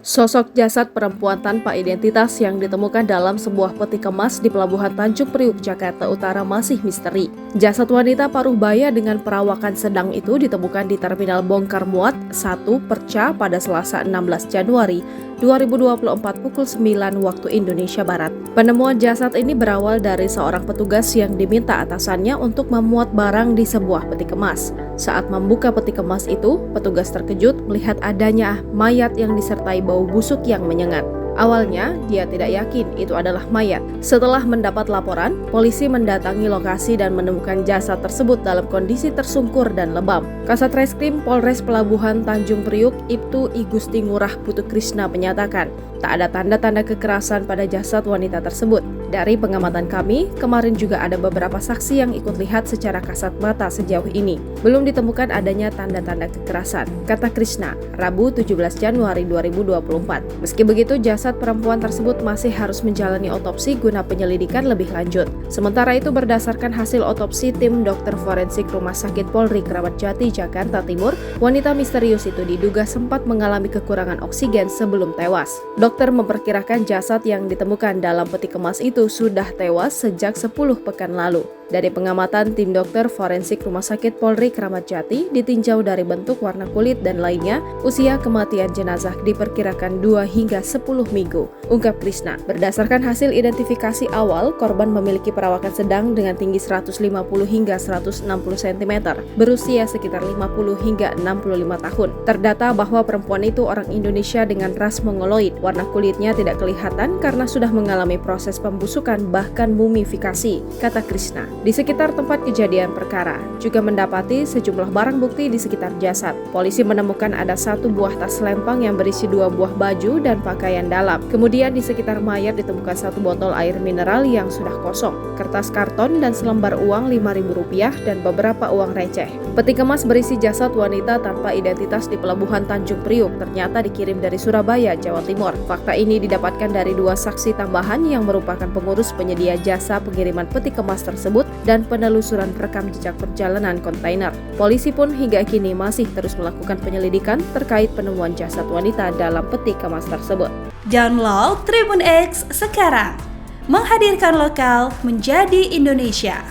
Sosok jasad perempuan tanpa identitas yang ditemukan dalam sebuah peti kemas di Pelabuhan Tanjung Priuk, Jakarta Utara masih misteri. Jasad wanita paruh baya dengan perawakan sedang itu ditemukan di Terminal Bongkar Muat 1 Perca pada Selasa 16 Januari 2024 pukul 9 waktu Indonesia Barat. Penemuan jasad ini berawal dari seorang petugas yang diminta atasannya untuk memuat barang di sebuah peti kemas. Saat membuka peti kemas itu, petugas terkejut melihat adanya mayat yang disertai bau busuk yang menyengat. Awalnya, dia tidak yakin itu adalah mayat. Setelah mendapat laporan, polisi mendatangi lokasi dan menemukan jasad tersebut dalam kondisi tersungkur dan lebam. Kasat Reskrim Polres Pelabuhan Tanjung Priuk, Ibtu I Gusti Ngurah Putu Krisna menyatakan, tak ada tanda-tanda kekerasan pada jasad wanita tersebut. Dari pengamatan kami, kemarin juga ada beberapa saksi yang ikut lihat secara kasat mata sejauh ini. Belum ditemukan adanya tanda-tanda kekerasan, kata Krisna, Rabu 17 Januari 2024. Meski begitu, jasad perempuan tersebut masih harus menjalani otopsi guna penyelidikan lebih lanjut. Sementara itu, berdasarkan hasil otopsi tim dokter forensik Rumah Sakit Polri Kramat Jati, Jakarta Timur, wanita misterius itu diduga sempat mengalami kekurangan oksigen sebelum tewas. Dokter memperkirakan jasad yang ditemukan dalam peti kemas itu sudah tewas sejak 10 pekan lalu. Dari pengamatan tim dokter forensik Rumah Sakit Polri Kramat Jati, ditinjau dari bentuk, warna kulit, dan lainnya, usia kematian jenazah diperkirakan 2 hingga 10 minggu, ungkap Krisna. Berdasarkan hasil identifikasi awal, korban memiliki perawakan sedang dengan tinggi 150 hingga 160 cm, berusia sekitar 50 hingga 65 tahun. Terdata bahwa perempuan itu orang Indonesia dengan ras Mongoloid. Warna kulitnya tidak kelihatan karena sudah mengalami proses pembusukan bahkan mumifikasi, kata Krisna. Di sekitar tempat kejadian perkara, juga mendapati sejumlah barang bukti di sekitar jasad. Polisi menemukan ada 1 buah tas lempang yang berisi 2 buah baju dan pakaian dalam. Kemudian di sekitar mayat ditemukan 1 botol air mineral yang sudah kosong, kertas karton dan selembar uang Rp5.000 dan beberapa uang receh. Peti kemas berisi jasad wanita tanpa identitas di Pelabuhan Tanjung Priuk ternyata dikirim dari Surabaya, Jawa Timur. Fakta ini didapatkan dari 2 saksi tambahan yang merupakan pengurus penyedia jasa pengiriman peti kemas tersebut dan penelusuran rekam jejak perjalanan kontainer. Polisi pun hingga kini masih terus melakukan penyelidikan terkait penemuan jasad wanita dalam peti kemas tersebut. Download Tribun X sekarang, menghadirkan lokal menjadi Indonesia.